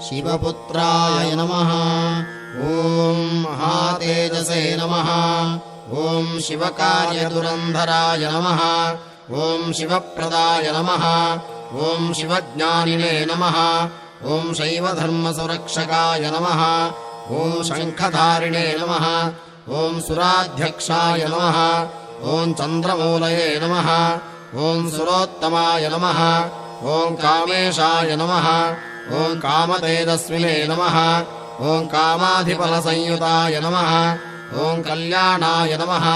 शिवपुत्राय नमः। ॐ महातेजसे नमः। ॐ शिवकार्यदुरन्धराय नमः। ॐ शिवप्रदाय नमः। ॐ शिवज्ञानिने नमः। ॐ शैवधर्मसुरक्षकाय नमः। ॐ शङ्खधारिणे नमः। ॐ सुराध्यक्षाय नमः। ॐ चन्द्रमूलये नमः। ॐ सुरोत्तमाय नमः। ॐ कामेशाय नमः। ॐ कामतेजस्विने नमः। ॐ कामाधिफलसंयुताय नमः। ॐ कल्याणाय नमः।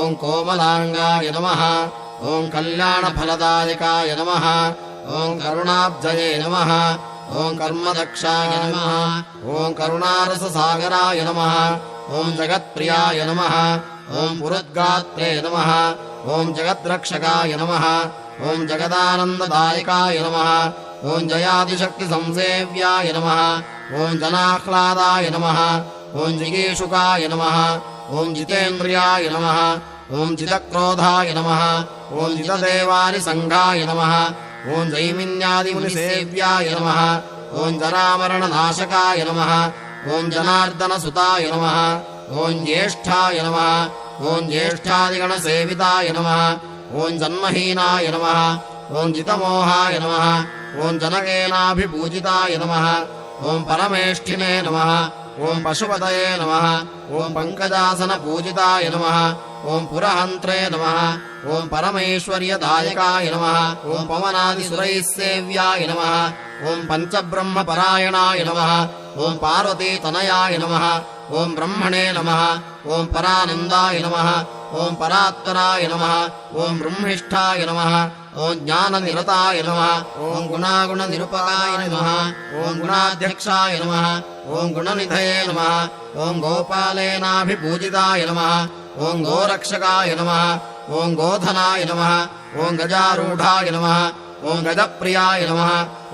ॐ कोमलाङ्गाय नमः। ॐ कल्याणफलदायकाय नमः। ॐ करुणाब्जये नमः। ॐ कर्मदक्षाय नमः। ॐ करुणारससागराय नमः। ॐ जगत्प्रियाय नमः। ॐ पुरुद्गात्रे नमः। ॐ जगद्रक्षकाय नमः। ॐ जगदानन्ददायकाय नमः। ॐ जयादिशक्तिसंसेव्याय नमः। ॐ जनाह्लादाय नमः। ॐ जिगीषुकाय नमः। ॐ जितेन्द्रियाय नमः। ॐ जितक्रोधाय नमः। ॐ जितदेवानिसङ्घाय नमः। ॐ जैमिन्यादिमुनिसेव्याय नमः। ॐ जरामरणनाशकाय नमः। ॐ जनार्दनसुताय नमः। ॐ ज्येष्ठाय नमः। ॐ ज्येष्ठादिगणसेविताय नमः। ॐ जन्महीनाय नमः। ॐ जितमोहाय नमः। ॐ जनकेनाभिपूजिताय नमः। ॐ परमेष्ठिने नमः। ॐ पशुपतये नमः। ॐ पङ्कजासनपूजिताय नमः। ॐ पुरहन्त्रे नमः। ॐ परमेश्वर्यदायकाय नमः। ॐ पवनादिसुरैः सेव्याय नमः। ॐ पञ्चब्रह्मपरायणाय नमः। ॐ पार्वतीतनयाय नमः। ॐ ब्रह्मणे नमः। ॐ परानन्दाय नमः। ॐ परात्पराय नमः। ॐ ब्रह्मिष्ठाय नमः। ॐ ज्ञाननिरताय नमः। ॐ गुणागुणनिरूपकाय नमः। ॐ गुणाध्यक्षाय नमः। ॐ गुणनिधये नमः। ॐ गोपालेनाभिपूजिताय नमः। ॐ गोरक्षकाय नमः। ॐ गोधनाय नमः। ॐ गजारूढाय नमः। ॐ गजप्रियाय नमः।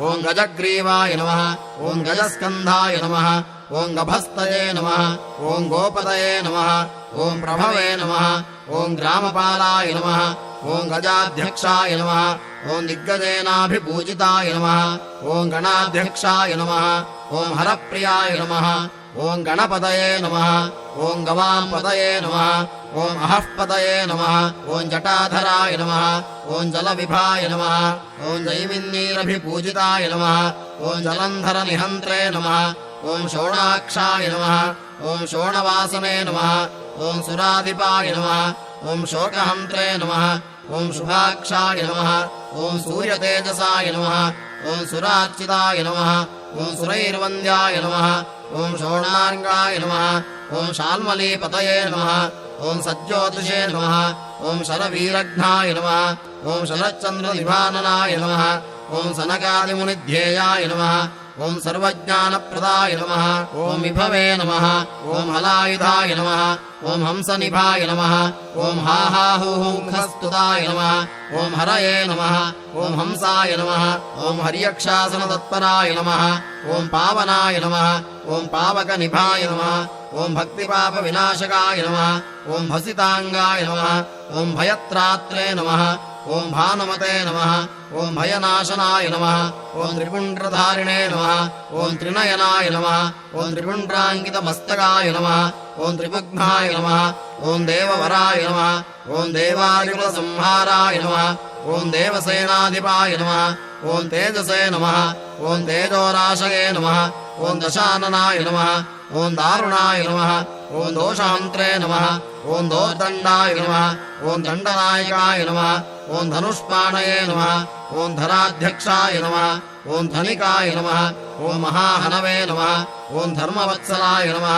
ॐ गजग्रीवाय नमः। ॐ गजस्कन्धाय नमः। ॐ गभस्तये नमः। ॐ गोपतये नमः। ॐ प्रभवे नमः। ॐ ग्रामपालाय नमः। ॐ गजाध्यक्षाय नमः। ॐ दिग्गजेनाभिपूजिताय नमः। ॐ गणाध्यक्षाय नमः। ॐ हरप्रियाय नमः। ॐ गणपतये नमः। ॐ गवाम्पतये नमः। ॐ अहःपतये नमः। ॐ जटाधराय नमः। ॐ जलविभाय नमः। ॐ जैमिन्नीरभिपूजिताय नमः। ॐ जलन्धरनिहन्त्रे नमः। ॐ शोणाक्षाय नमः। ॐ शोणवासने नमः। ॐ सुराधिपाय नमः। ॐ शोकहन्त्रे नमः। ॐ शुभाक्षाय नमः। ॐ सूर्यतेजसाय नमः। ॐ सुरार्चिताय नमः। ॐ सुरैर्वन्द्याय नमः। ॐ शोणार्गाय नमः। ॐ शाल्मलीपतये नमः। ॐ सज्जोतिषे नमः। ॐ शरवीरघ्नाय नमः। ॐ शरच्चन्द्रनिभाननाय नमः। ॐ सनकादिमुनिध्येयाय नमः। ॐ सर्वज्ञानप्रदाय नमः। ॐ विभवे नमः। ॐ हलायुधाय नमः। ॐ हंसनिभाय नमः। ॐ हाहाहुहुङ्खस्तुताय नमः। ॐ हरये नमः। ॐ हंसाय नमः। ॐ हर्यक्षासनतत्पराय नमः। ॐ पावनाय नमः। ॐ पावकनिभाय नमः। ॐ भक्तिपापविनाशकाय नमः। ॐ भसिताङ्गाय नमः। ॐ भयत्रात्रे नमः। ॐ भानुमते नमः। ॐ भयनाशनाय नमः। ॐ त्रिपुण्ड्रधारिणे नमः। ॐ त्रिनयनाय नमः। ॐ त्रिपुण्ड्राङ्कितमस्तकाय नमः। ॐ त्रिपुग्नाय नमः। ॐ देववराय नमः। ॐ देवादिकुलसंहाराय नमः। ॐ देवसेनाधिपाय नमः। ॐ तेजसे नमः। ॐ तेजोराशये नमः। ॐ दशाननाय नमः। ॐ दारुणाय नमः। ॐ दोषहन्त्रे नमः। ॐ दोर्दण्डाय नमः। ॐ दण्डनायकाय नमः। ॐ धनुष्पाणये नमः। ॐ धराध्यक्षाय नमः। ॐ धनिकाय नमः। ॐ महाहनवे नमः। ॐ धर्मवत्सलाय नमः।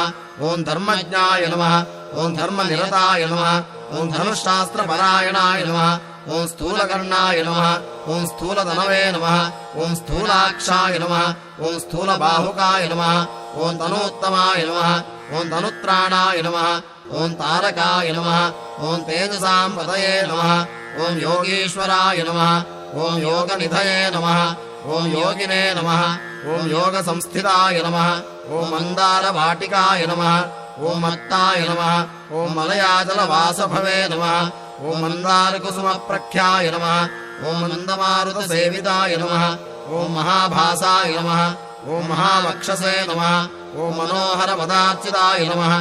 ॐ धर्मज्ञाय नमः। ॐ धर्मनिरताय नमः। ॐ धनुष्शास्त्रपरायणाय नमः। ॐ स्थूलकर्णाय नमः। ॐ स्थूलधनवे नमः। ॐ स्थूलाक्षाय नमः। ॐ स्थूलबाहुकाय नमः। ॐ तनूत्तमाय नमः। ॐ तनुत्राणाय नमः। ॐ तारकाय नमः। ॐ तेजसाम्पतये नमः। ॐ योगीश्वराय नमः। ॐ योगनिधये नमः। ॐ योगिने नमः। ॐ योगसंस्थिताय नमः। ॐ मन्दारवाटिकाय नमः। ॐ मत्ताय नमः। ॐ मलयाजलवासभवे नमः। ॐ मन्दारकुसुमप्रख्याय नमः। ॐ मन्दमारुतसेविताय नमः ॐ महाभासाय नमः ॐ महावक्षसे नमः ॐ मनोहरपदार्चिताय नमः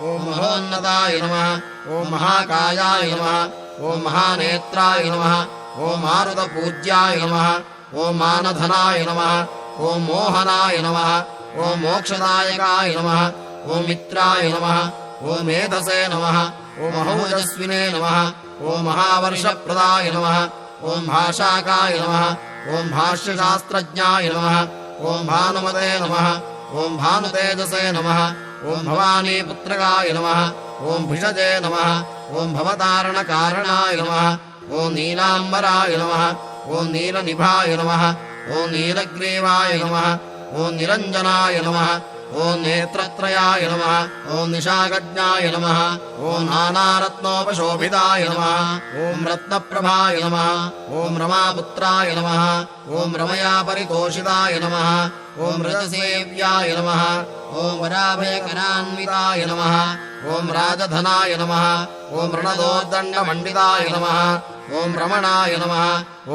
ॐ महोन्नताय नमः ॐ महाकायाय नमः ॐ महानेत्राय नमः ॐ मारुतपूज्याय नमः ॐ मानधनाय नमः ॐ मोहनाय नमः ॐ मोक्षदायकाय नमः ॐ मित्राय नमः ॐ मेधसे नमः ॐ महौजस्विने नमः ॐ महावर्षप्रदाय नमः ॐ भाषाकाय नमः ॐ भाष्यशास्त्रज्ञाय नमः ॐ भानुमते नमः ॐ भानुतेजसे नमः ॐ भवानीपुत्रकाय नमः ॐ भिषजे नमः ॐ भवतारणकारणाय नमः ॐ नीलाम्बराय नमः ॐ नीलनिभाय नमः ॐ नीलग्रीवाय नमः ॐ निरञ्जनाय नमः ॐ नेत्रत्रयाय नमः ॐ निशागज्ञाय नमः ॐ नानारत्नोपशोभिताय नमः ॐ रत्नप्रभाय नमः ॐ रमापुत्राय नमः ॐ रमया परितोषिताय नमः ॐ रजसेव्याय नमः ॐ वराभयकरान्विताय नमः ॐ राजधनाय नमः ॐ रणदोर्दण्डमण्डिताय नमः ॐ रमणाय नमः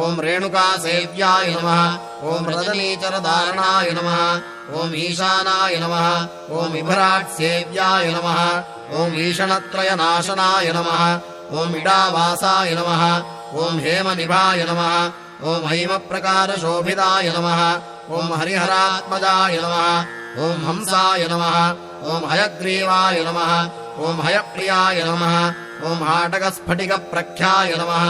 ॐ रेणुकासेव्याय नमः ॐ रजनीचरधारणाय नमः ॐ ईशानाय नमः ॐ विभ्राट्सेव्याय नमः ॐ ईषणत्रयनाशनाय नमः ॐ इडावासाय नमः ॐ हेमनिभाय नमः ॐ हैमप्रकारशोभिताय नमः ॐ हरिहरात्मजाय नमः ॐ हंसाय नमः ॐ हयग्रीवाय नमः ॐ हयप्रियाय नमः ॐ हाटकस्फटिकप्रख्याय नमः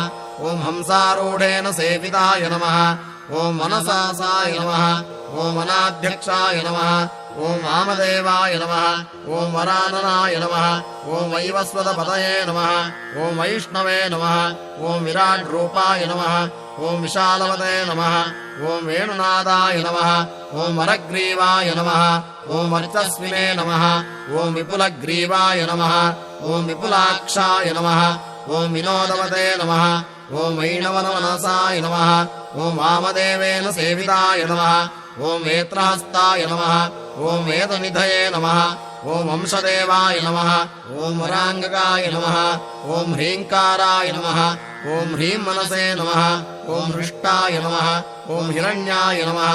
ॐ हंसारूढेन सेविताय नमः ॐ मनसासाय नमः ॐ वनाध्यक्षाय नमः ॐ वामदेवाय नमः ॐ वराननाय नमः ॐ वैवस्वतपतये नमः ॐ वैष्णवे नमः ॐ विराट्रूपाय नमः ॐ विशालवते नमः ॐ वेणुनादाय नमः ॐ वरग्रीवाय नमः ॐ वर्चस्विने नमः ॐ विपुलग्रीवाय नमः ॐ विपुलाक्षाय नमः ॐ विनोदवते नमः ॐ वैणवनमनसाय नमः ॐ वामदेवेन सेविताय नमः ॐ वेत्रहस्ताय नमः ॐ वेदनिधये नमः ॐ वंशदेवाय नमः ॐ वराङ्गकाय नमः ॐ ह्रीङ्काराय नमः ॐ ह्रीं मनसे नमः ॐ हृष्टाय नमः ॐ हिरण्याय नमः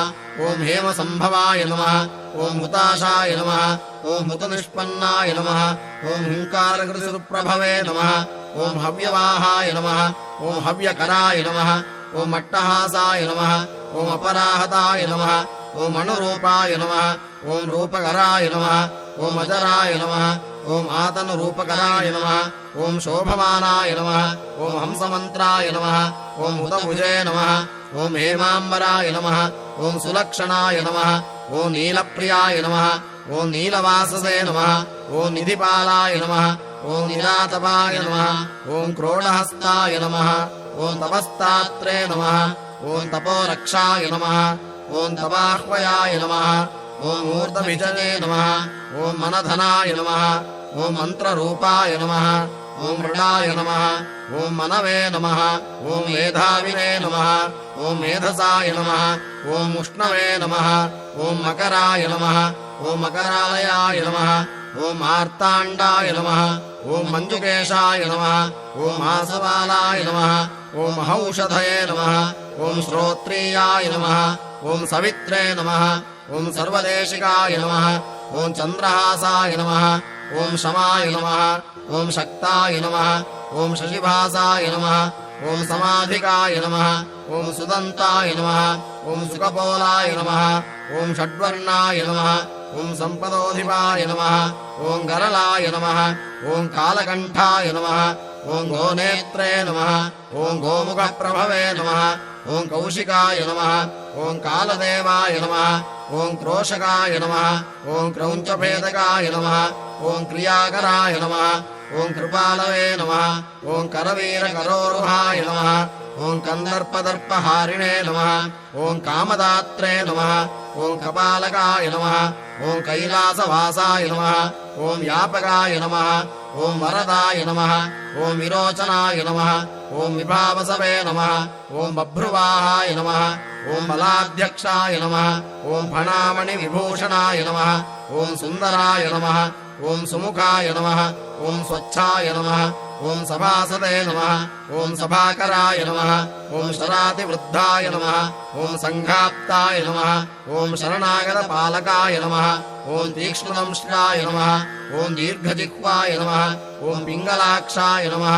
ॐ हेमसम्भवाय नमः ॐ हुताशाय नमः ॐ हुतनिष्पन्नाय नमः ॐ हुङ्कारकृतिप्रभवे नमः ॐ हव्यवाहाय नमः ॐ हव्यकराय नमः ॐ अट्टहासाय नमः ॐ अपराहताय नमः ॐ अणुरूपाय नमः ॐ रूपकराय नमः ॐ अजराय नमः ॐ आतनुरूपकराय नमः ॐ शोभमानाय नमः ॐ हंसमन्त्राय नमः ॐ हुतभुजे नमः ॐ हेमाम्बराय नमः ॐ सुलक्षणाय नमः ॐ नीलप्रियाय नमः ॐ नीलवाससे नमः ॐ निधिपालाय नमः ॐ निरातपाय नमः ॐ क्रोडहस्ताय नमः ॐ तपस्तात्रे नमः ॐ तपोरक्षाय नमः ॐ तपाह्वयाय नमः ॐ मूर्धभिजने नमः ॐ मनधनाय नमः ॐ मन्त्ररूपाय नमः ॐ मृडाय नमः ॐ मनवे नमः ॐ मेधाविने नमः ॐ मेधसाय नमः ॐ उष्णवे नमः ॐ मकराय नमः ॐ मकरालयाय नमः ॐ मार्ताण्डाय नमः ॐ मञ्जुकेशाय नमः ॐ आसवालाय नमः ॐ महौषधये नमः ॐ श्रोत्रियाय नमः ॐ सवित्रे नमः ॐ सर्वदेशिकाय नमः ॐ चन्द्रहासाय नमः ॐ शमाय नमः ॐ शक्ताय नमः ॐ शशिभासाय नमः ॐ समाधिकाय नमः ॐ सुदन्ताय नमः ॐ सुकपोलाय नमः ॐ षड्वर्णाय नमः ॐ सम्पदोधिपाय नमः ॐ गरलाय नमः ॐ कालकण्ठाय नमः ॐ गोनेत्रे नमः ॐ गोमुखप्रभवे नमः ॐ कौशिकाय नमः ॐ कालदेवाय नमः ॐ क्रोशकाय नमः ॐ क्रौञ्चभेदकाय नमः ॐ क्रियाकराय नमः ॐ कृपालवे नमः ॐ करवीरकरोरुहाय नमः ॐ कन्दर्पदर्पहारिणे नमः ॐ कामदात्रे नमः ॐ कपालकाय नमः ॐ कैलासवासाय नमः ॐ व्यापकाय नमः ॐ वरदाय नमः ॐ विरोचनाय नमः ॐ विभावसवे नमः ॐ बभ्रुवाहाय नमः ॐ बलाध्यक्षाय नमः ॐ फणामणिविभूषणाय नमः ॐ सुन्दराय नमः ॐ सुमुखाय नमः ॐ स्वच्छाय नमः ॐ सभासदे नमः ॐ सभाकराय नमः ॐ शरातिवृद्धाय नमः ॐ सङ्घाप्ताय नमः ॐ शरणागतपालकाय नमः ॐ तीक्ष्णदंष्ट्राय नमः ॐ दीर्घजिह्वाय नमः ॐ पिङ्गलाक्षाय नमः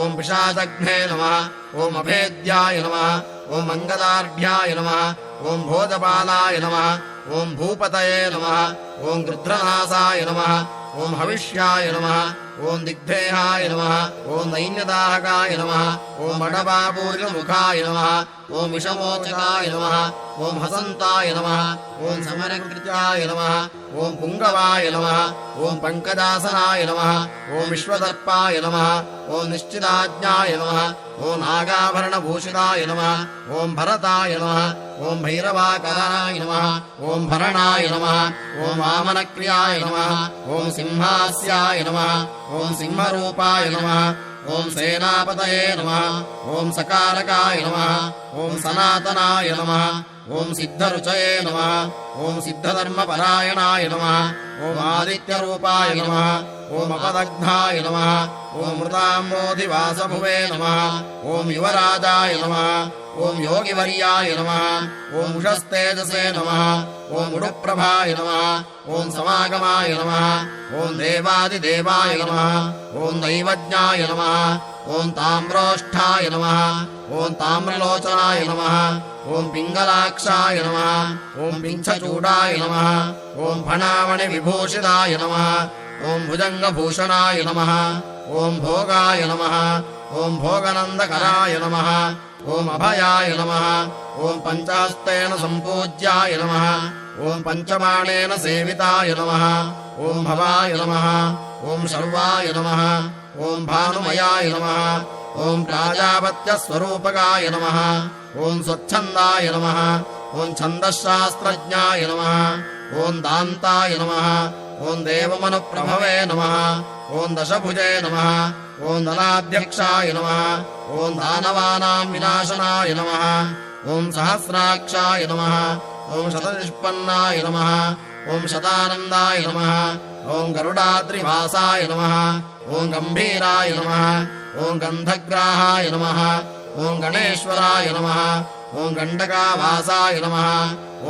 ॐ पिशाचघ्ने नमः ॐ अभेद्याय नमः ॐ अङ्गदार्ढ्याय नमः ॐ भोजपालाय नमः ॐ भूपतये नमः ॐ गृध्रनासाय नमः ॐ हविष्याय नमः ॐ दिग्धेहाय नमः ॐ दैन्यदाहकाय नमः ॐ अडपापूर्णमुखाय नमः ॐ विषमोचकाय नमः ॐ हसन्ताय नमः ॐ समरकृत्याय नमः ॐ पुङ्गवाय नमः ॐ पङ्कजासनाय नमः ॐ विश्वदर्पाय नमः ॐ निश्चिताज्ञाय नमः ॐ नागाभरणभूषिताय नमः ॐ भरताय नमः ॐ भैरवाकराय नमः ॐ भरणाय नमः ॐ वामनक्रियाय नमः ॐ सिंहास्याय नमः ॐ सिंहरूपाय नमः ॐ सेनापतये नमः ॐ सकारकाय नमः ॐ सनातनाय नमः ॐ सिद्धरुचये नमः ॐ सिद्धधर्मपरायणाय नमः ॐ आदित्यरूपाय नमः ॐ अपदग्धाय नमः ॐ मृताम्बोधिवासभुवे नमः ॐ युवराजाय नमः ॐ योगिवर्याय नमः ॐ उषस्तेजसे नमः ॐ उडुप्रभाय नमः ॐ समागमाय नमः ॐ देवादिदेवाय नमः ॐ दैवज्ञाय नमः ॐ ताम्रोष्ठाय नमः ॐ ताम्रलोचनाय नमः ॐ पिङ्गलाक्षाय नमः ॐ पिञ्छचूडाय नमः ॐ फणामणिविभूषिताय नमः ॐ भुजङ्गभूषणाय नमः ॐ भोगाय नमः ॐ भोगनन्दकराय नमः ॐ अभयाय नमः ॐ पञ्चास्तेन सम्पूज्याय नमः ॐ पञ्चबाणेन सेविताय नमः ॐ भवाय नमः ॐ शर्वाय नमः ॐ भानुमयाय नमः ॐ प्राजापत्यस्वरूपकाय नमः ॐ स्वच्छन्दाय नमः ॐ छन्दःशास्त्रज्ञाय नमः ॐ दान्ताय नमः ॐ देवमनुप्रभवे नमः ॐ दशभुजे नमः ॐ दलाध्यक्षाय नमः ॐ दानवानां विनाशनाय नमः ॐ सहस्राक्षाय नमः ॐ शतनिष्पन्नाय नमः ॐ शतानन्दाय नमः ॐ गरुडाद्रिवासाय नमः ॐ गम्भीराय नमः ॐ गन्धग्राहाय नमः ॐ गणेश्वराय नमः ॐ गण्डकावासाय नमः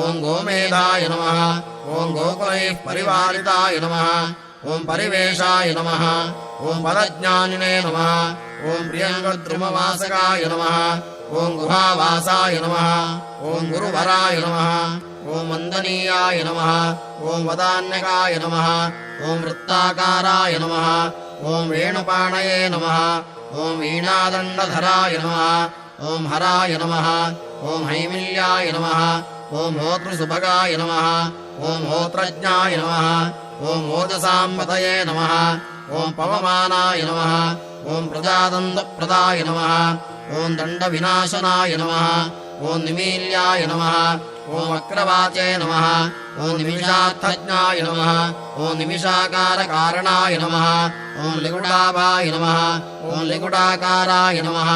ॐ गोमेधाय नमः ॐ गोकुलैः परिवारिताय नमः ॐ परिवेशाय नमः ॐ पदज्ञानिने नमः ॐ प्रियङ्गद्रुमवासकाय नमः ॐ गुहावासाय नमः ॐ गुरुवराय नमः ॐ वन्दनीयाय नमः ॐ वदान्यकाय नमः ॐ वृत्ताकाराय नमः ॐ वेणुपाणये नमः ॐ वीणादण्डधराय नमः ॐ हराय नमः ॐ हैमिल्याय नमः ॐ होतृसुभगाय नमः ॐ होत्रज्ञाय नमः ॐ ओजसाम्पतये नमः ॐ पवमानाय नमः ॐ प्रजादन्दप्रदाय नमः ॐ दण्डविनाशनाय नमः ॐ निमील्याय नमः ॐ वक्रवाचे नमः ॐ निमिषार्थज्ञाय नमः ॐ निमिषाकारकारणाय नमः ॐ लिकुडाभाय नमः ॐ लिकुडाकाराय नमः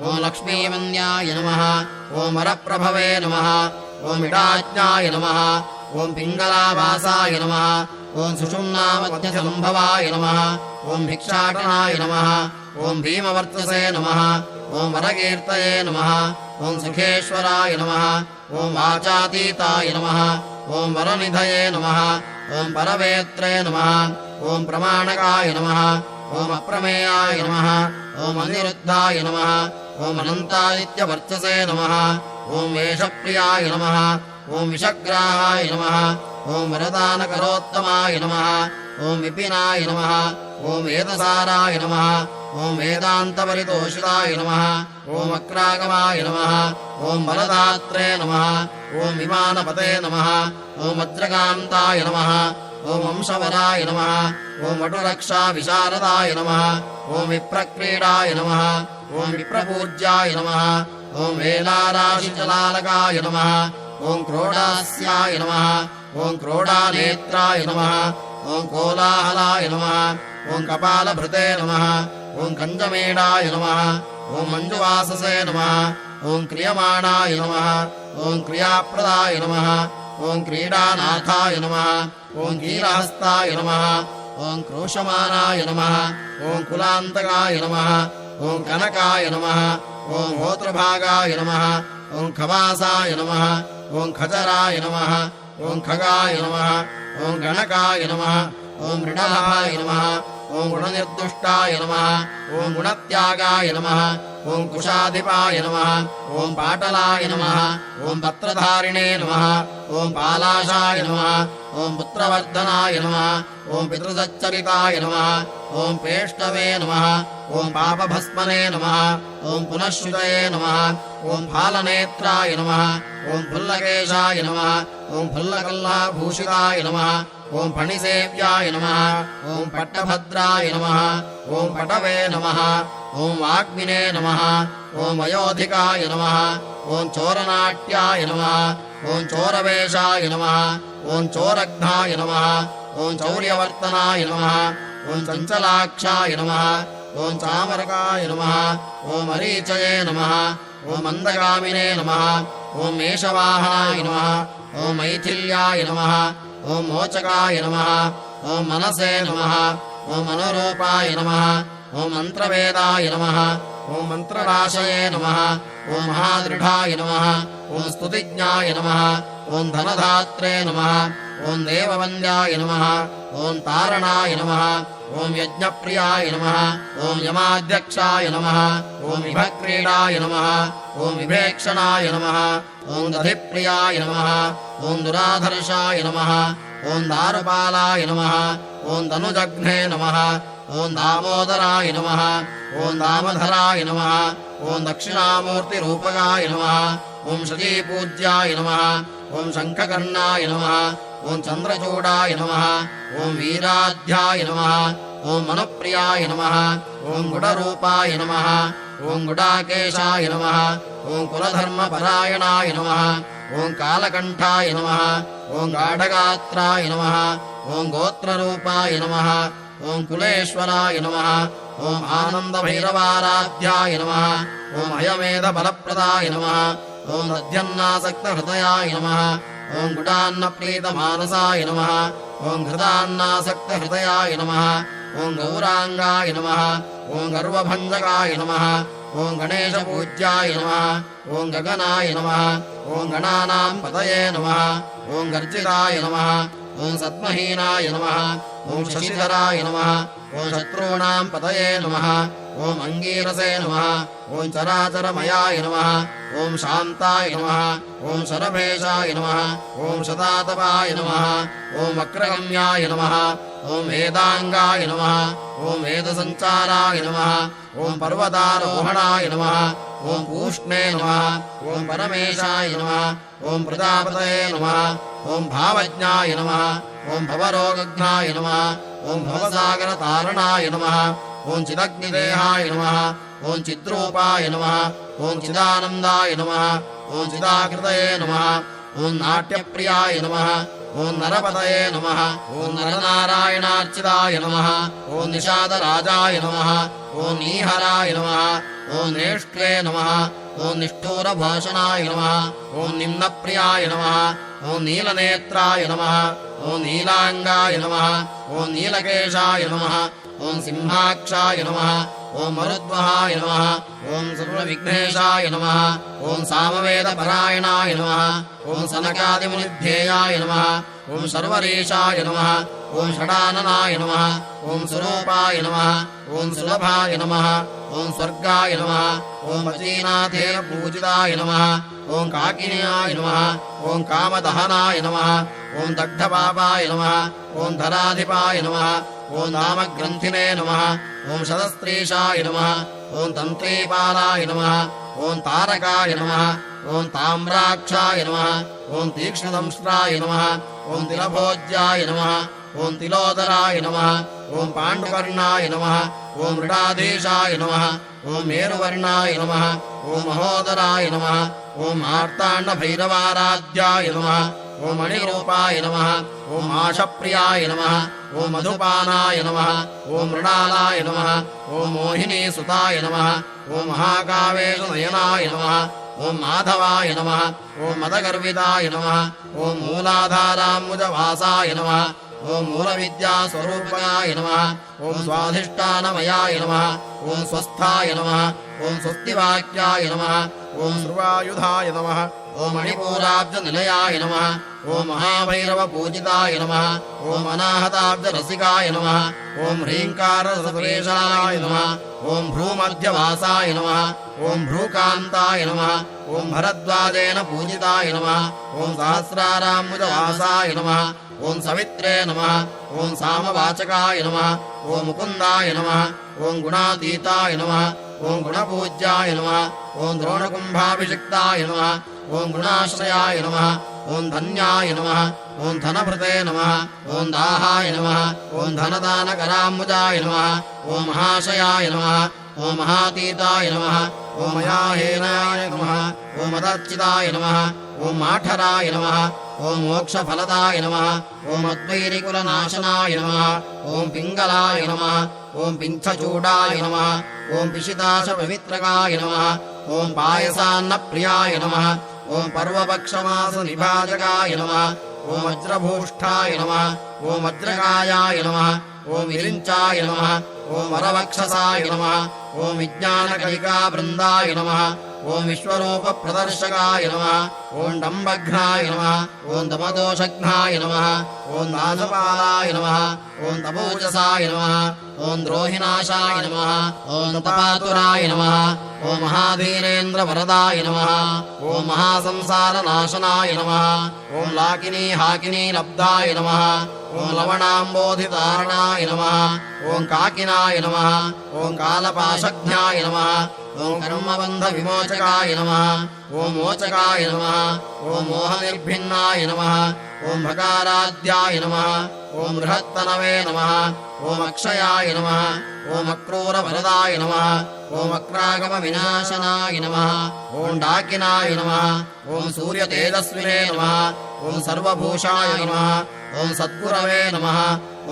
ॐ लक्ष्मीवन्द्याय नमः ॐ वरप्रभवे नमः ॐ इडाज्ञाय नमः ॐ पिङ्गलावासाय नमः ॐ सुषुम्नामध्यसम्भवाय नमः ॐ भिक्षाटनाय नमः ॐ भीमवर्चसे नमः ॐ वरकीर्तये नमः ॐ सुखेश्वराय नमः ॐ वाचातीताय नमः ॐ वरनिधये नमः ॐ परवेत्रे नमः ॐ प्रमाणकाय नमः ॐ अप्रमेयाय नमः ॐ अनिरुद्धाय नमः ॐ अनन्तादित्यवर्चसे नमः ॐ वेषप्रियाय नमः ॐ विषग्राहाय नमः ॐ वरदानकरोत्तमाय नमः ॐ विपिनाय नमः ॐ वेदसाराय नमः ॐ वेदान्तपरितोषिताय नमः ॐ अक्रागमाय नमः ॐ बलदात्रे नमः ॐ विमानपते नमः ॐ वज्रकान्ताय नमः ॐ वंशवराय नमः ॐ वटुरक्षाविशारदाय नमः ॐ विप्रक्रीडाय नमः ॐ विप्रपूज्याय नमः ॐ वेलाराशिजलालकाय नमः ॐ क्रोडास्याय नमः ॐ क्रोडानेत्राय नमः ॐ कोलाहलाय नमः ॐ कपालभृते नमः ॐ कञ्जमेडाय नमः ॐ मञ्जुवाससे नमः ॐ क्रियमाणाय नमः ॐ क्रियाप्रदाय नमः ॐ क्रीडानाथाय नमः ॐ कीलहस्ताय नमः ॐ क्रोशमानाय नमः ॐ कुलान्तकाय नमः ॐ कनकाय नमः ॐ होत्रभागाय नमः ॐ खवासाय नमः ॐ खचराय नमः ॐ खगाय नमः ॐ गणकाय नमः ॐ मृणाय नमः ॐ गुणनिर्दुष्टाय नमः ॐ गुणत्यागाय नमः ॐ कुशाधिपाय नमः ॐ पाटलाय नमः ॐ पत्रधारिणे नमः ॐ पालाशाय नमः ॐ पुत्रवर्धनाय नमः ॐ पितृसच्चरिताय नमः ॐ पेष्टवे नमः ॐ पापभस्मने नमः ॐ पुनश्रुतये नमः ॐ फालनेत्राय नमः ॐ फुल्लकेशाय नमः ॐ फुल्लकल्लाभूषिताय नमः ॐ फणिसेव्याय नमः ॐ पट्टभद्राय नमः ॐ पटवे नमः ॐ वाग्मिने नमः ॐ वयोधिकाय नमः ॐ चोरनाट्याय नमः ॐ चोरवेशाय नमः ॐ चोरघ्नाय नमः ॐ चौर्यवर्तनाय नमः ॐ चञ्चलाक्षाय नमः ॐ चामरकाय नमः ॐ मरीचये नमः ॐ मन्दगामिने नमः ॐ मेषवाहनाय नमः ॐ मैथिल्याय नमः ॐ मोचकाय नमः ॐ मनसे नमः ॐ मनोरूपाय नमः ॐ मन्त्रवेदाय नमः ॐ मन्त्रराशये नमः ॐ महादृढाय नमः ॐ स्तुतिज्ञाय नमः ॐ धनधात्रे नमः ॐ देववन्द्याय नमः ॐ तारणाय नमः ॐ यज्ञप्रियाय नमः ॐ यमाध्यक्षाय नमः ॐ विभक्रीडाय नमः ॐ विभेक्षणाय नमः ॐ दधिप्रियाय नमः ॐ दुराधर्षाय नमः ॐ दारुपालाय नमः ॐ धनुजघ्ने नमः ॐ दामोदराय नमः ॐ दामधराय नमः ॐ दक्षिणामूर्तिरूपकाय नमः ॐ शचीपूज्याय नमः ॐ शङ्खकर्णाय नमः ॐ चन्द्रचूडाय नमः ॐ वीराध्याय नमः ॐ मनुप्रियाय नमः ॐ गुडरूपाय नमः ॐ गुडाकेशाय नमः ॐ कुलधर्मपरायणाय नमः ॐ कालकण्ठाय नमः ॐ गाढगात्राय नमः ॐ गोत्ररूपाय नमः ॐ कुलेश्वराय नमः ॐ आनन्दभैरवाराध्याय नमः ॐ अयमेधफलप्रदाय नमः ॐ दध्यन्नासक्तहृदयाय नमः ॐ गुडान्नप्रीतमानसाय नमः ॐ घृतान्नासक्तहृदयाय नमः ॐ गौराङ्गाय नमः ॐ गर्वभञ्जकाय नमः ॐ गणेशपूज्याय नमः ॐ गगनाय नमः ॐ गणानां पतये नमः ॐ गर्जिताय नमः ॐ सद्महीनाय नमः ॐ शशिधराय नमः ॐ शत्रूणां पतये नमः ॐ अङ्गीरसे नमः ॐ चराचरमयाय नमः ॐ शान्ताय नमः ॐ शरभेशाय नमः ॐ शतातपाय नमः ॐ वक्रगम्याय नमः ॐ वेदाङ्गाय नमः ॐ वेदसञ्चाराय नमः ॐ पर्वतारोहणाय नमः ॐ पूष्णे नमः ॐ परमेशाय नमः ॐ प्रजापतये नमः ॐ भावज्ञाय नमः ॐ भवरोगघ्नाय नमः ॐ भवसागरतारणाय नमः ॐ चिदग्निदेहाय नमः ॐ चिद्रूपाय नमः ॐ चिदानन्दाय नमः ॐ चिदाकृतये नमः ॐ नाट्यप्रियाय नमः ॐ नरपतये नमः ॐ नरनारायणार्चिताय नमः ॐ निषादराजाय नमः ॐ नीहराय नमः ॐ नेष्ट्वे नमः ॐ निष्ठूरभाषणाय नमः ॐ निम्नप्रियाय नमः ॐ नीलनेत्राय नमः ॐ नीलाङ्गाय नमः ॐ नीलकेशाय नमः ॐ सिंहाक्षाय नमः ॐ मरुद्वहाय नमः ॐ सर्वविघ्नेशाय नमः ॐ सामवेदपरायणाय नमः ॐ सनकादिमुनिध्येयाय नमः ॐ सर्वरीशाय नमः ॐ षडाननाय नमः ॐ स्वरूपाय नमः ॐ सुलभाय नमः ॐ स्वर्गाय नमः ॐ वचीनाथेन पूजिताय नमः ॐ काकिन्याय नमः ॐ कामदहनाय नमः ॐ दग्धपापाय नमः ॐ धराधिपाय नमः ॐ नामग्रन्थिने नमः ॐ शतस्त्रीशाय नमः ॐ तन्त्रीपालाय नमः ॐ तारकाय नमः ॐ ताम्राक्षाय नमः ॐ तीक्ष्णदंष्ट्राय नमः ॐ तिलभोज्याय नमः ॐ तिलोदराय नमः ॐ पाण्डुकर्णाय नमः ॐ मृडाधीशाय नमः ॐ मेरुवर्णाय नमः ॐ महोदराय नमः ॐ मार्ताण्डभैरवाराध्याय नमः ॐ मणिरूपाय नमः ॐ आशप्रियाय नमः ॐ मधुपानाय नमः ॐ मृणालाय नमः ॐ मोहिनीसुताय नमः ॐ महाकावेशनयनाय नमः ॐ माधवाय नमः ॐ मदगर्विताय नमः ॐ मूलाधाराम्बुजवासाय नमः ॐ मूलविद्यास्वरूपकाय नमः ॐ स्वाधिष्ठानमयाय नमः ॐ स्वस्थाय नमः ॐ स्वस्तिवाक्याय नमः ॐ सर्वायुधाय नमः ॐ मणिपूराब्जनिलयाय नमः ॐ महाभैरवपूजिताय नमः ॐ अनाहताब्जरसिकाय नमः ॐ ह्रीङ्काररसवेशाय नमः ॐ भ्रूमध्यवासाय नमः ॐ भ्रूकान्ताय नमः ॐ भरद्वाजेन पूजिताय नमः ॐ सहस्राराम्बुजवासाय नमः ॐ सवित्रे नमः ॐ सामवाचकाय नमः ॐ मुकुन्दाय नमः ॐ गुणातीताय नमः ॐ गुणपूज्याय नमः ॐ द्रोणकुम्भाभिषिक्ताय नमः ॐ गुणाश्रयाय नमः ॐ धन्याय नमः ॐ धनभृते नमः ॐ दाहाय नमः ॐ धनदानकराम्बुजाय नमः ॐ महाशयाय नमः ॐ महातीताय नमः ॐ मयाहेनाय नमः ॐ मदर्चिताय नमः ॐ माठराय नमः ॐ मोक्षफलदाय नमः ॐ अद्वैरिकुलनाशनाय नमः ॐ पिङ्गलाय नमः ॐ पिञ्छचूडाय नमः ॐ पिशिताशपवित्रकाय नमः ॐ पायसान्नप्रियाय नमः ॐ पर्वपक्षमासनिभाजकाय नमः ॐ वज्रभूष्ठाय नमः ॐ वज्रकायाय नमः ॐ विरिञ्चाय नमः ॐ वरवक्षसाय नमः ॐ विज्ञानकलिकावृन्दाय नमः ॐ विश्वरूपप्रदर्शकाय नमः ॐ डम्बघ्नाय नमः ॐ दमदोषघ्नाय नमः ॐ दासपालाय नमः ॐ तपोजसाय नमः ॐ द्रोहिनाशाय नमः ॐ तपातुराय नमः ॐ महाधीरेन्द्रवरदाय नमः ॐ महासंसारनाशनाय नमः ॐ लाकिनी हाकिनी लब्धाय नमः ॐ लवणाम्बोधितारणाय नमः ॐ काकिनाय नमः ॐ कालपाशज्ञाय नमः ॐ कर्मबन्धविमोचकाय नमः ॐ मोचकाय नमः ॐ मोहनिर्भिन्नाय नमः ॐ भकाराद्याय नमः ॐ बृहत्तनवे नमः ॐ अक्षयाय नमः ॐ अक्रूरवरदाय नमः ॐ अक्रागमविनाशनाय नमः ॐ डाकिनाय नमः ॐ सूर्यतेजस्विने नमः ॐ सर्वभूषाय नमः ॐ सद्गुरवे नमः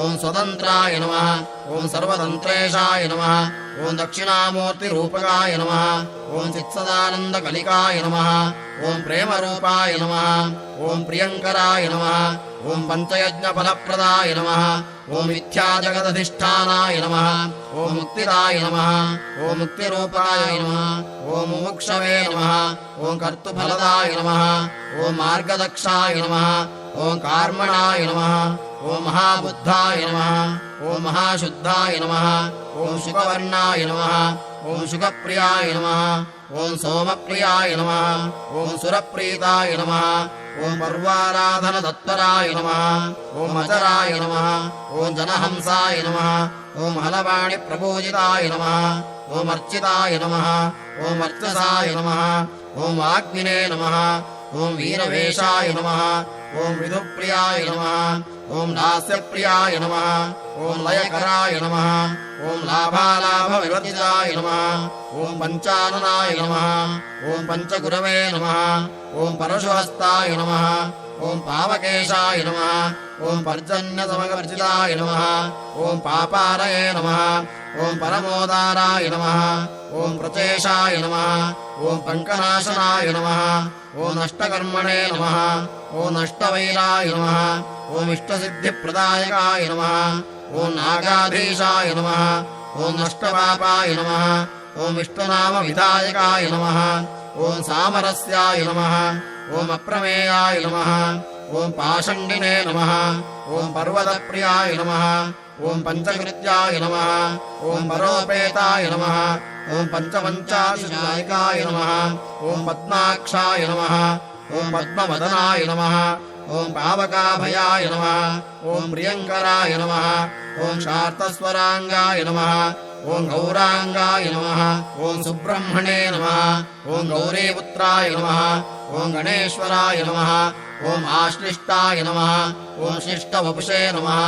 ॐ स्वतन्त्राय नमः ॐ सर्वतन्त्रेशाय नमः ॐ दक्षिणामूर्तिरूपकाय नमः ॐ चित्सदानन्दकलिकाय नमः ॐ प्रेमरूपाय नमः ॐ प्रियङ्कराय नमः ॐ पञ्चयज्ञफलप्रदाय नमः ॐ मिथ्याजगदधिष्ठानाय नमः ॐ मुक्तिदाय नमः ॐ मुक्तिरूपाय नमः ॐ मुमुक्षवे नमः ॐ कर्तुफलदाय नमः ॐ मार्गदक्षाय नमः ॐ कार्मणाय नमः ॐ महाबुद्धाय नमः ॐ महाशुद्धाय नमः ॐ शुकवर्णाय नमः ॐ शुकप्रियाय नमः ॐ सोमप्रियाय नमः ॐ सुरप्रीताय नमः ॐ पर्वाराधनतत्पराय नमः ॐ अजराय नमः ॐ जनहंसाय नमः ॐ हलवाणिप्रपूजिताय नमः ॐ अर्चिताय नमः ॐ अर्चसाय नमः ॐ वाग्मिने नमः ॐ वीरवेशाय नमः ॐ विधुप्रियाय नमः ॐ दास्यप्रियाय नमः ॐ लयकराय नमः ॐ लाभालाभविवर्जिताय नमः ॐ पञ्चाननाय नमः ॐ पञ्चगुरवे नमः ॐ परशुहस्ताय नमः ॐ पावकेशाय नमः ॐ पर्जन्यसमवर्जिताय नमः ॐ पापारये नमः ॐ परमोदाराय नमः ॐ प्रचेशाय नमः ॐ पङ्कनाशनाय नमः ॐ नष्टकर्मणे नमः ॐ नष्टवैराय नमः ॐ इष्टसिद्धिप्रदायकाय नमः ॐ नागाधीशाय नमः ॐ नष्टपापाय नमः ॐ इष्टनामविधायकाय नमः ॐ सामरस्याय नमः ॐ अप्रमेयाय नमः ॐ पाषण्डिने नमः ॐ पर्वतप्रियाय नमः ॐ पञ्चकृत्याय नमः ॐ परोपेताय नमः ॐ पञ्चपञ्चाशनायकाय नमः ॐ पद्माक्षाय नमः ॐ पद्मवदनाय नमः ॐ पावकाभयाय नमः ॐ प्रियङ्कराय नमः ॐ शार्तस्वराङ्गाय नमः ॐ गौराङ्गाय नमः ॐ सुब्रह्मणे नमः ॐ गौरीपुत्राय नमः ॐ गणेश्वराय नमः ॐ आश्लिष्टाय नमः ॐ शिष्टवपुषे नमः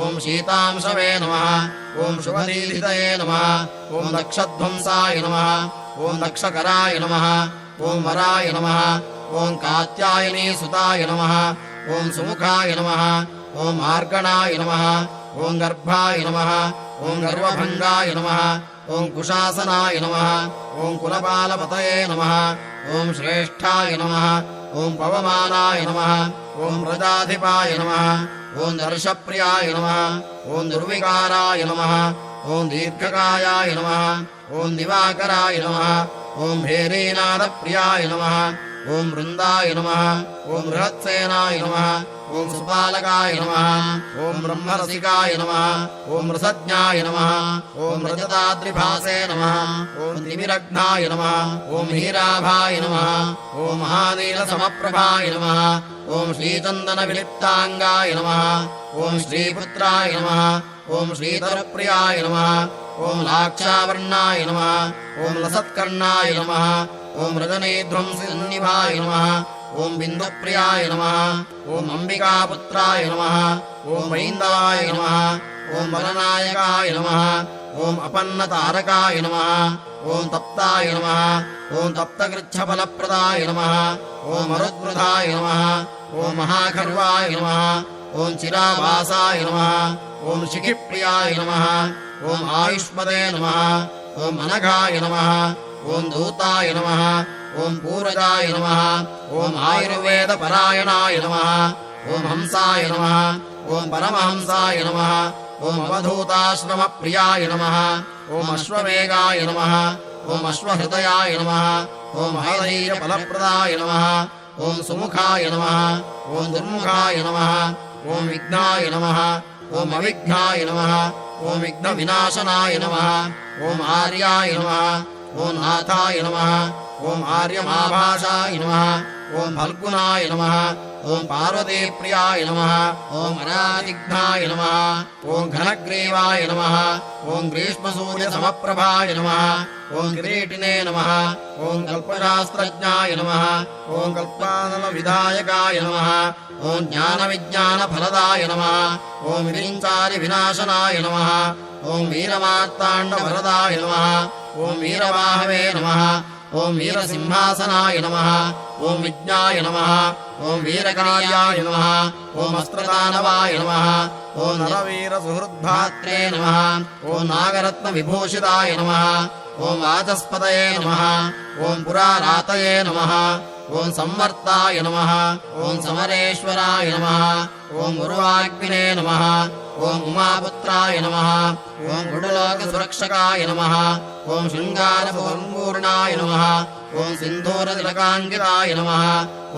ॐ शीतांशवे नमः ॐ शुभदीधितये नमः ॐ दक्षध्वंसाय नमः ॐ दक्षकराय नमः ॐ वराय नमः ॐ कात्यायनीसुताय नमः ॐ सुमुखाय नमः ॐ मार्गणाय नमः ॐ गर्भाय नमः ॐ गर्वभङ्गाय नमः ॐ कुशासनाय नमः ॐ कुलपालपतये नमः ॐ श्रेष्ठाय नमः ॐ पवमानाय नमः ॐ व्रजाधिपाय नमः ॐ दर्शप्रियाय नमः ॐ दुर्विकाराय नमः ॐ दीर्घकायाय नमः ॐ दिवाकराय नमः ॐ भेरीनादप्रियाय नमः ॐ वृन्दाय नमः ॐ बृहत्सेनाय नमः ॐ सुपालकाय नमः ॐ ब्रह्मरसिकाय नमः ॐ रसज्ञाय नमः ॐ रजताद्रिभासे नमः ॐ तिमिरघ्नाय नमः ॐ हीराभाय नमः ॐ महानीलसमप्रभाय नमः ॐ श्रीचन्दनविलिप्ताङ्गाय नमः ॐ श्रीपुत्राय नमः ॐ श्रीधरप्रियाय नमः ॐ लाक्षावर्णाय नमः ॐ लसत्कर्णाय नमः ॐ रजनीध्वंसन्निभाय नमः ॐ बिन्दुप्रियाय नमः ॐ अम्बिकापुत्राय नमः ॐ ऐन्दवाय नमः ॐ वरनायकाय नमः ॐ अपन्नतारकाय नमः ॐ तप्ताय नमः ॐ तप्तकृच्छफलप्रदाय नमः ॐ मरुद्वृधाय नमः ॐ महाखर्वाय नमः ॐ चिरावासाय नमः ॐ शिखिप्रियाय नमः ॐ आयुष्मदे नमः ॐ अनघाय नमः ॐ दूताय नमः ॐ पूरजाय नमः ॐ आयुर्वेदपरायणाय नमः ॐ हंसाय नमः ॐ परमहंसाय नमः ॐ अवधूताश्रमप्रियाय नमः ॐ अश्ववेगाय नमः ॐ अश्वहृदयाय नमः ॐ धैर्यफलप्रदाय नमः ॐ सुमुखाय नमः ॐ दुर्मुखाय नमः ॐ विघ्नाय नमः ॐ अविघ्नाय नमः ॐ विघ्नविनाशनाय नमः ॐ आर्याय नमः ॐ नाथाय नमः ॐ आर्यमाभासाय नमः ॐ फल्गुनाय नमः ॐ पार्वतीप्रियाय नमः ॐ अनादिघ्नाय नमः ॐ घनग्रीवाय नमः ॐ ग्रीष्मसूर्यसमप्रभाय नमः ॐ किरीटिने नमः ॐ कल्पशास्त्रज्ञाय नमः ॐ कल्पानलविधायकाय नमः ॐ ज्ञानविज्ञानफलदाय नमः ॐ विरिञ्चारिविनाशनाय नमः ॐ वीरमार्ताण्डवरदाय नमः ॐ वीरवाहवे नमः ॐ वीरसिंहासनाय नमः ॐ विज्ञाय नमः ॐ वीरकार्याय नमः ॐ अस्त्रदानवाय नमः ॐ नरवीरसुहृद्भात्रे नमः ॐ नागरत्नविभूषिताय नमः ॐ वाचस्पतये नमः ॐ पुरारातये नमः ॐ संवर्ताय नमः ॐ समरेश्वराय नमः ॐ उर्वाग्निने नमः ॐ उमापुत्राय नमः ॐ गुडलोकसुरक्षकाय नमः ॐ शृङ्गारपूर्णाय नमः ॐ सिन्धूरतिलकाङ्किताय नमः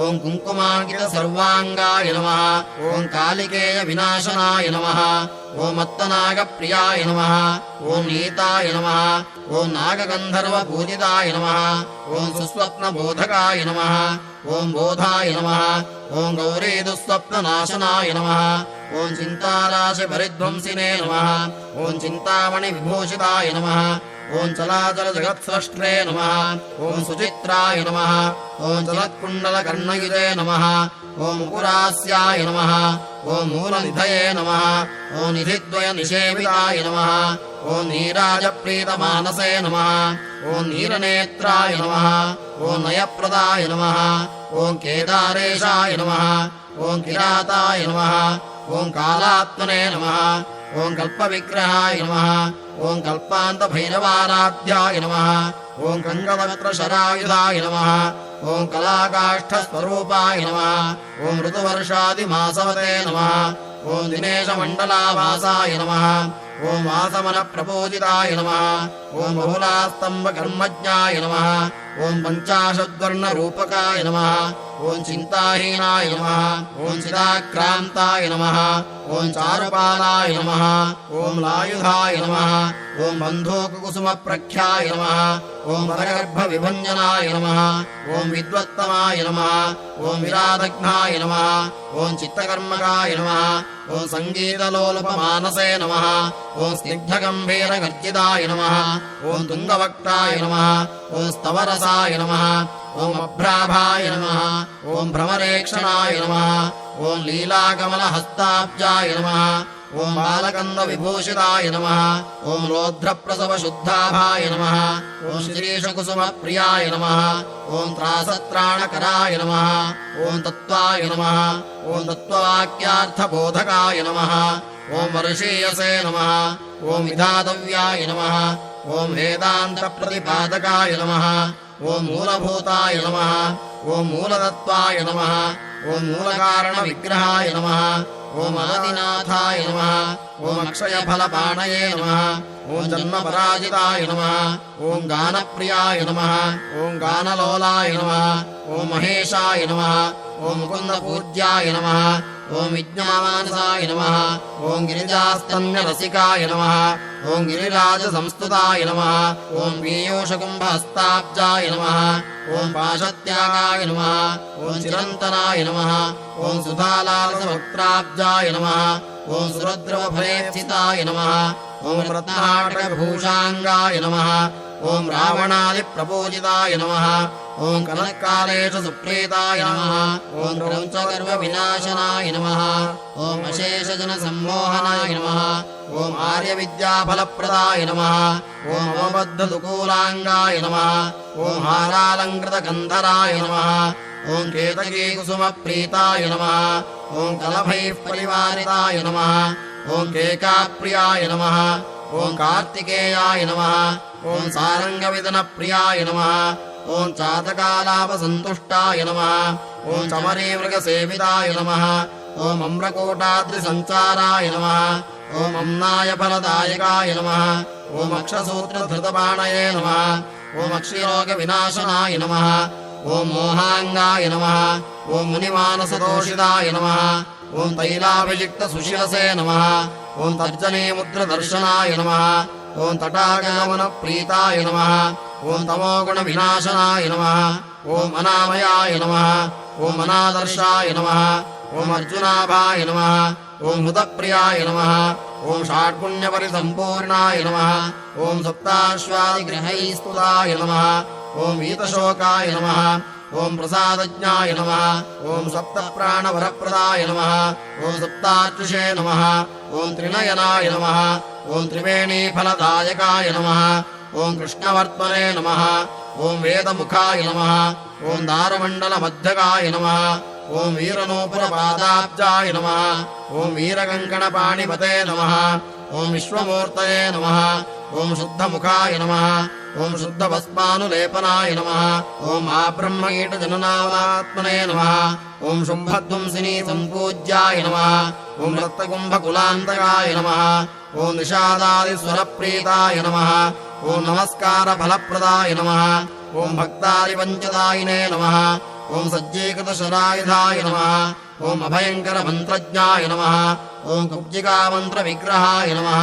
ॐ कुङ्कुमाङ्कितसर्वाङ्गाय नमः ॐ कालिकेयविनाशनाय नमः ॐ मत्तनागप्रियाय नमः ॐ नीताय नमः ॐ नागगन्धर्वपूजिताय नमः ॐ सुस्वप्नबोधकाय नमः ॐ बोधाय नमः ॐ गौरीदुःस्वप्ननाशनाय नमः ॐ चिन्ताराशिपरिध्वंसिने नमः ॐ चिन्तामणिविभूषिताय नमः ॐ चलाचलजगत्स्रष्ट्रे नमः ॐ सुचित्राय नमः ॐ चलत्कुण्डलकर्णयुजे नमः ॐ मुकुरास्याय नमः ॐ मूलनिधये नमः ॐ निधिद्वयनिषेविताय नमः ॐ नीराजप्रीतमानसे नमः ॐ नीरनेत्राय नमः ॐ नयप्रदाय नमः ॐ केदारेशाय नमः ॐ किराताय नमः ॐ कालात्मने नमः ॐ कल्पविग्रहाय नमः ॐ कल्पान्तभैरवाराध्याय नमः ॐ कङ्गवक्त्रशरायुधाय नमः ॐ कलाकाष्ठस्वरूपाय नमः ॐ ऋतुवर्षादिमासवते नमः ॐ दिनेशमण्डलावासाय नमः ॐ वासमनप्रपूजिताय नमः ॐ बहुलास्तम्भकर्मज्ञाय नमः ॐ पञ्चाशद्वर्णरूपकाय नमः ॐ चिन्ताहीनाय नमः ॐ चिदाक्रान्ताय नमः ॐ चारुपालाय नमः ॐ लायुधाय नमः ॐ बन्धूककुसुमप्रख्याय नमः ॐ वरगर्भविभञ्जनाय नमः ॐ विद्वत्तमाय नमः ॐ विरादघ्नाय नमः ॐ चित्तकर्मकाय नमः ॐ सङ्गीतलोलपमानसे नमः ॐ स्निग्धगम्भीरगर्जिताय नमः ॐ तुङ्गवक्ताय नमः ॐ स्तवरसाय नमः ॐ अभ्राभाय नमः ॐ भ्रमरेक्षणाय नमः ॐ लीलाकमलहस्ताब्जाय नमः ॐ बालकन्दविभूषिताय नमः ॐ रौद्रप्रसवशुद्धाभाय नमः ॐ श्रीशकुसुमप्रियाय नमः ॐ त्रासत्राणकराय नमः ॐ तत्त्वाय नमः ॐ तत्त्ववाक्यार्थबोधकाय नमः ॐ वर्षीयसे नमः ॐ विधातव्याय नमः ॐ वेदान्तप्रतिपादकाय नमः ॐ मूलभूताय नमः ॐ मूलतत्त्वाय नमः ॐ ॐ मूलकारणविग्रहाय नमः ॐ आदिनाथाय नमः ॐ अक्षयफलपाणये नमः ॐ जन्मपराजिताय नमः ॐ गानप्रियाय नमः ॐ गानलोलाय नमः ॐ महेशाय नमः ॐ मुकुन्दपूज्याय नमः ॐ विज्ञानमानसाय नमः ॐ गिरिजास्तन्यरसिकाय नमः ॐ गिरिराजसंस्तुताय नमः ॐ पीयूषकुम्भहस्ताब्जाय नमः ॐ पाशत्यागाय नमः ॐ चिरन्तनाय नमः ॐ सुधालालसवक्त्राब्जाय नमः ॐ सुरद्रवफलेप्सिताय नमः ॐ रत्नहाटकभूषाङ्गाय नमः ॐ रावणादिप्रपूजिताय नमः ॐ कनत्कालेषु सुप्रीताय नमः ॐ क्रौञ्चगर्वविनाशनाय नमः ॐ अशेषजनसम्मोहनाय नमः ॐ आर्यविद्याफलप्रदाय नमः ॐ अवबद्धदुकूलाङ्गाय नमः ॐ हारालङ्कृतगन्धराय नमः ॐ केतकीकुसुमप्रीताय नमः ॐ कलभैः परिवारिताय नमः ॐ केकाप्रियाय नमः ॐ कार्तिकेयाय नमः ॐ सारङ्गविदनप्रियाय नमः ॐ चातकालापसन्तुष्टाय नमः ॐ चमरीमृगसेविताय नमः ॐ अम्रकोटाद्रिसञ्चाराय नमः ॐ अम्नायफलदायकाय नमः ॐ अक्षसूत्रधृतबाणये नमः ॐ अक्षिरोगविनाशनाय नमः ॐ मोहाङ्गाय नमः ॐ मुनिमानसतोषिताय नमः ॐ तैलाभिषिक्तसुशिरसे नमः ॐ तर्जनीमुद्रदर्शनाय नमः ॐ तटागमनप्रीताय नमः ॐ तमोगुणविनाशनाय नमः ॐ अनामयाय नमः ॐ अनादर्शाय नमः ॐ अर्जुनाभाय नमः ॐ हृतप्रियाय नमः ॐ षाड्गुण्यपरिसम्पूर्णाय नमः ॐ सप्ताश्वादिग्रहैस्तुताय नमः ॐ वीतशोकाय नमः ॐ प्रसादज्ञाय नमः ॐ सप्तप्राणवरप्रदाय नमः ॐ सप्तार्चुषे नमः ॐ त्रिनयनाय नमः ॐ त्रिवेणीफलदायकाय नमः ॐ कृष्णवर्त्मने नमः ॐ वेदमुखाय नमः ॐ दारुमण्डलमध्यकाय नमः ॐ वीरनूपुरपादाब्जाय नमः ॐ वीरकङ्कणपाणिपते नमः ॐ विश्वमूर्तये नमः ॐ शुद्धमुखाय नमः ॐ शुद्धभस्मानुलेपनाय नमः ॐ आब्रह्मकीटजननावनात्मने नमः ॐ शुम्भध्वंसिनी सम्पूज्याय नमः ॐ रक्तकुम्भकुलान्तकाय नमः ॐ निषादादिस्वरप्रीताय नमः ॐ नमस्कारफलप्रदाय नमः ॐ भक्तादिपञ्चदायिने नमः ॐ सज्जीकृतशरायुधाय नमः ॐ अभयङ्करमन्त्रज्ञाय नमः ॐ कुब्जिकामन्त्रविग्रहाय नमः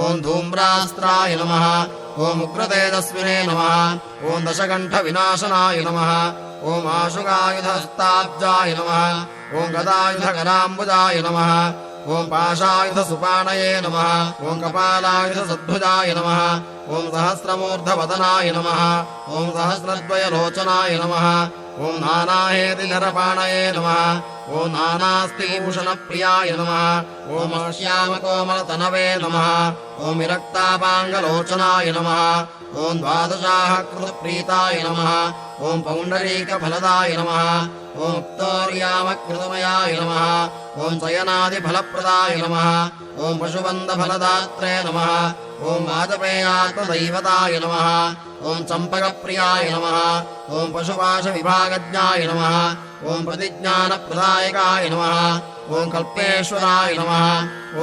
ॐ धूम्रास्त्राय नमः ॐ उग्रतेजस्विने नमः ॐ दशकण्ठविनाशनाय नमः ॐ आशुकायुधहस्ताब्जाय नमः ॐ गदायुधकराम्बुजाय नमः ॐ पाशायुधसुपाणये नमः ॐ कपालायुधसद्भुजाय नमः ॐ सहस्रमूर्धवदनाय नमः ॐ सहस्रद्वयलोचनाय नमः ॐ नानाहेतिधरपाणये नमः ॐ नानास्तिभूषणप्रियाय नमः ॐ श्यामकोमलतनवे नमः ॐ विरक्तापाङ्गलोचनाय नमः ॐ द्वादशाहकृतप्रीताय नमः ॐ पौण्डरीकफलदाय नमः ॐ मुक्तोर्यामकृतमयाय नमः ॐ शयनादिफलप्रदाय नमः ॐ पशुबन्धफलदात्रे नमः ॐ वाजपेयात्मदैवताय नमः ॐ चम्पकप्रियाय नमः ॐ पशुपाशविभागज्ञाय नमः ॐ प्रतिज्ञानप्रदायकाय नमः ॐ कल्पेश्वराय नमः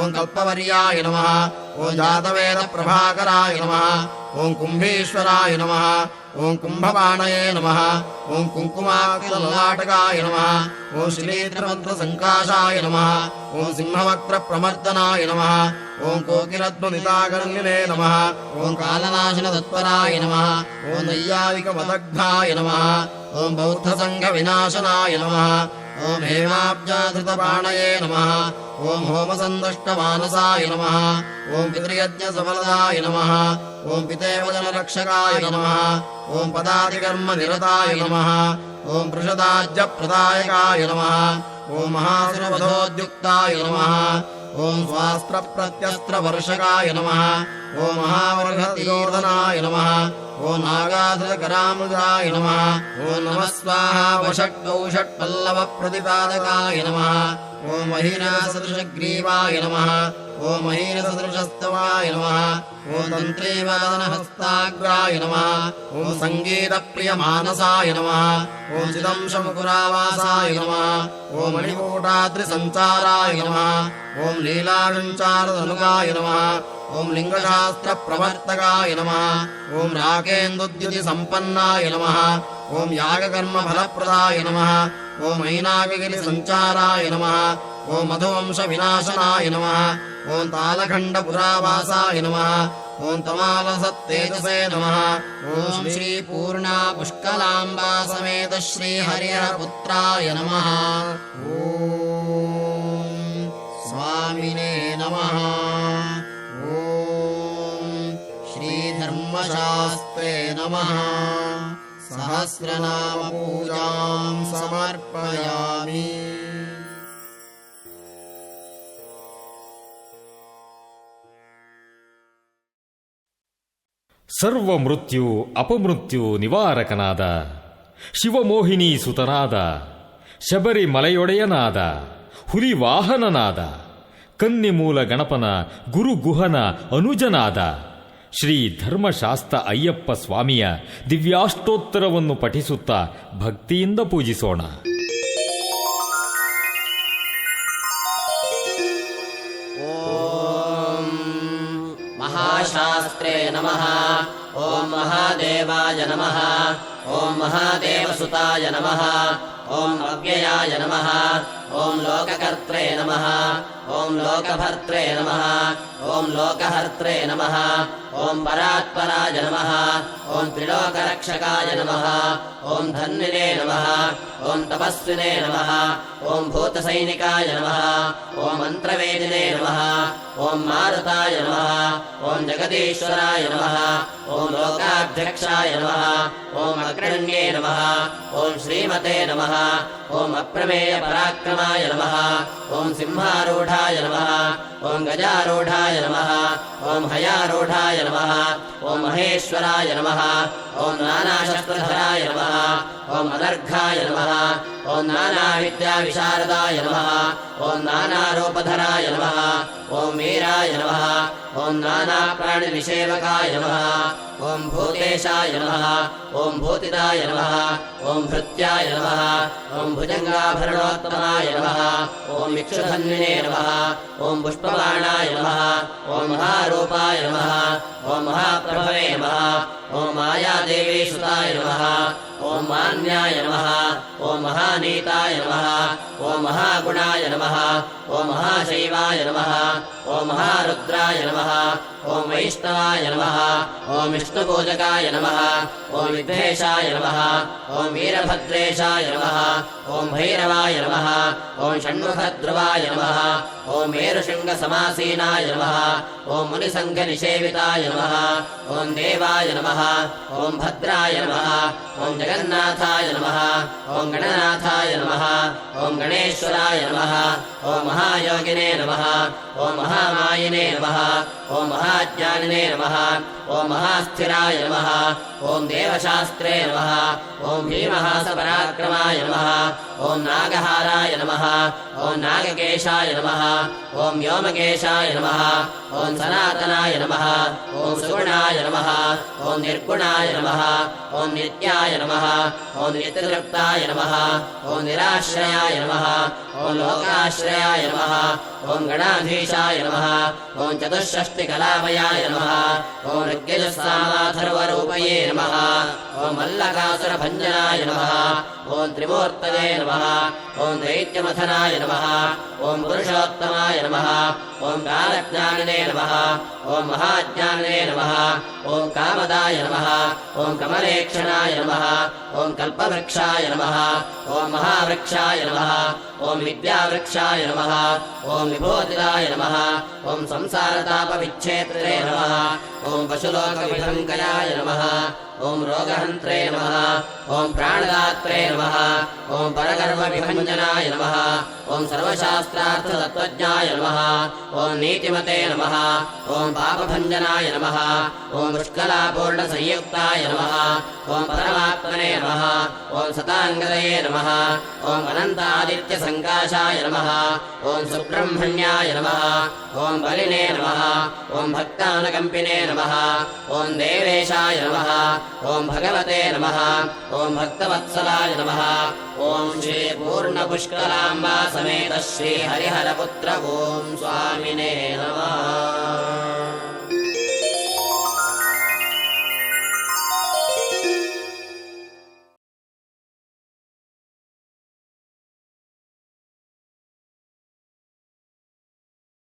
ॐ कल्पवर्याय नमः ॐ जातवेदप्रभाकराय नमः ॐ कुम्भीश्वराय नमः ॐ कुम्भपाणये नमः ॐ कुङ्कुमाकृतललाटकाय नमः ॐ शिलीन्द्रमन्त्रसङ्काशाय नमः ॐ सिंहवक्त्रप्रमर्दनाय नमः ॐ कोकिलध्वनिताकर्णिने नमः ॐ कालनाशनतत्पराय नमः ॐ नैयायिकमदग्धाय नमः ॐ बौद्धसङ्घविनाशनाय नमः ॐ हेमाब्जाधृतपाणये नमः ॐ होमसन्दष्टमानसाय नमः ॐ पितृयज्ञसफलदाय नमः ॐ पितेवजनरक्षकाय नमः ॐ पदादिकर्मनिरताय नमः ॐ पृषदाज्यप्रदायकाय नमः ॐ महासुरवधोद्युक्ताय नमः ॐ स्वास्त्रप्रत्यस्त्रवर्षकाय नमः ॐ महावर्षतिरोधनाय नमः ॐ नागाधृतकरामृगाय नमः ॐ नमः स्वाहा वषट्कौषट्पल्लवप्रतिपादकाय नमः ॐ महिनासदृशग्रीवाय नमः ॐ महीरसदृशस्तवाय नमः ॐ तन्त्रीवादनहस्ताग्राय नमः ॐ सङ्गीतप्रियमानसाय नमः ॐ चिदंशमुकुरावासाय नमः ॐ मणिकूटाद्रिसञ्चाराय नमः ॐ लीलासञ्चारधनुकाय नमः ॐ लिङ्गशास्त्रप्रवर्तकाय नमः ॐ राकेन्दुद्युतिसम्पन्नाय नमः ॐ यागकर्मफलप्रदाय नमः ॐ ऐनाकगिरिसञ्चाराय नमः ॐ मधुवंशविनाशनाय नमः ॐ तालखण्डपुरावासाय नमः ॐ तमालसत्तेजसे नमः ॐ श्रीपूर्णा पुष्कलाम्बा समेत श्रीहरिहरपुत्राय नमः ॐ स्वामिने नमः ॐ श्रीधर्मशास्त्रे नमः सहस्रनामपूजां समर्पयामि। ಸರ್ವ ಮೃತ್ಯು ಅಪಮೃತ್ಯು ನಿವಾರಕನಾದ ಶಿವಮೋಹಿನಿ ಸುತನಾದ ಶಬರಿಮಲೆಯೊಡೆಯನಾದ ಹುಲಿವಾಹನನಾದ ಕನ್ನಿಮೂಲ ಗಣಪನ ಗುರುಗುಹನ ಅನುಜನಾದ ಶ್ರೀ ಧರ್ಮಶಾಸ್ತ್ರ ಅಯ್ಯಪ್ಪ ಸ್ವಾಮಿಯ ದಿವ್ಯಾಷ್ಟೋತ್ತರವನ್ನು ಪಠಿಸುತ್ತಾ ಭಕ್ತಿಯಿಂದ ಪೂಜಿಸೋಣ. महाशास्त्रे नमः। ॐ महादेवाय नमः। ॐ महादेवसुताय नमः। ॐ अव्ययाय नमः। ॐ लोककर्त्रे नमः। ॐ लोकभर्त्रे नमः। ॐ लोकहर्त्रे नमः। ॐ परात्पराय नमः। ॐ त्रिलोकरक्षकाय नमः। ॐ धन्विने नमः। ॐ तपस्विने नमः। ॐ भूतसैनिकाय नमः। ॐ मन्त्रवेदिने नमः। ॐ मारुताय नमः। ॐ जगदीश्वराय नमः। ॐ लोकाध्यक्षाय नमः। ॐ अग्रण्ये नमः। ॐ श्रीमते नमः। ॐ अप्रमेयपराक्रमाय नमः। ॐ सिंहारूढाय नमः। ॐ गजारूढाय नमः। ॐ हयारूढाय नमः। ॐ महेश्वराय नमः। ॐ नानाशस्त्रधराय नमः। ॐ अनर्घाय नमः। ॐ नानाविद्याविशारदाय नमः। ॐ नानारूपधराय नमः। ॐ वीराय नमः। ॐ नानाप्राणिनिषेवकाय नमः। ॐ भूतेशाय नमः। ॐ भूतिदाय नमः। ॐ भृत्याय नमः। ॐ भुजङ्गाभरणोत्तमाय नमः। ॐ इक्षुधन्विने नमः। ॐ पुष्पबाणाय नमः। ॐ महारूपाय नमः। ॐ महाप्रभवे नमः। ॐ मायादेवीसुताय नमः। ॐ मान्याय नमः। ॐ महानीताय नमः। ॐ महागुणाय नमः। ॐ महाशैवाय नमः। ॐ महारुद्राय नमः। ॐ वैष्णवाय नमः। ॐ विष्णुपूजकाय नमः। ॐ विद्वेषाय नमः। ॐ वीरभद्रेशाय नमः। ॐ भैरवाय नमः। ॐ षण्मुखध्रुवाय नमः। ॐ मेरुशृङ्गसमासीनाय नमः। ॐ मुनिसङ्घनिषेविताय नमः। ॐ देवाय नमः। ॐ भद्राय नमः। ॐ जगन्नाथाय नमः। ॐ गणनाथाय नमः। ॐ गणेश्वराय नमः। ॐ महायोगिने नमः। ॐ महामायिने नमः। ॐ महाज्ञानिने नमः। ॐ महास्थिराय नमः। ॐ देवशास्त्रे नमः। ॐ भीमहासपराक्रमाय नमः। ॐ नागहाराय नमः। ॐ नागकेशाय नमः। ॐ व्योमकेशाय नमः। ॐ सनातनाय नमः। ॐ सुगुणाय नमः। ॐ निर्गुणाय नमः। ॐ नित्याय नमः। ॐ नित्यतृप्ताय नमः। ॐ निराश्रयाय नमः। ॐ लोकाश्रयाय नमः। ॐ गणाधीशाय नमः। ॐ चतुष्षष्टिकलामयाय नमः। ॐ ऋग्यजस्सामाथर्वरूपये नमः। ॐ मल्लकासुरभञ्जनाय नमः। ॐ त्रिमूर्तये नमः। ॐ दैत्यमथनाय नमः। ॐ पुरुषोत्तमाय नमः। ॐ कालज्ञानिने नमः। ॐ महाज्ञानिने नमः। ॐ कामदाय नमः। ॐ कमलेक्षणाय नमः। ॐ कल्पवृक्षाय नमः। ॐ महावृक्षाय नमः। ॐ विद्यावृक्षाय नमः। ॐ विभूतिदाय नमः। ॐ संसारतापविच्छेत्रे नमः। ॐ पशुलोकविभङ्कयाय नमः। ॐ रोगहन्त्रे नमः। ॐ प्राणदात्रे नमः। ॐ परगर्वविभञ्जनाय नमः। ॐ सर्वशास्त्रार्थतत्त्वज्ञाय नमः। ॐ नीतिमते नमः। ॐ पापभञ्जनाय नमः। ॐ पुष्कलापूर्णसंयुक्ताय नमः। ॐ परमात्मा महात्मने नमः ॐ सताङ्गदये नमः ॐ अनन्तादित्यसङ्काशाय नमः ॐ सुब्रह्मण्याय नमः ॐ बलिने नमः ॐ भक्तानुकम्पिने नमः ॐ देवेशाय नमः ॐ भगवते नमः ॐ भक्तवत्सलाय नमः ॐ श्रीपूर्णपुष्कलाम्बा समेत श्रीहरिहरपुत्र ॐ स्वामिने नमः।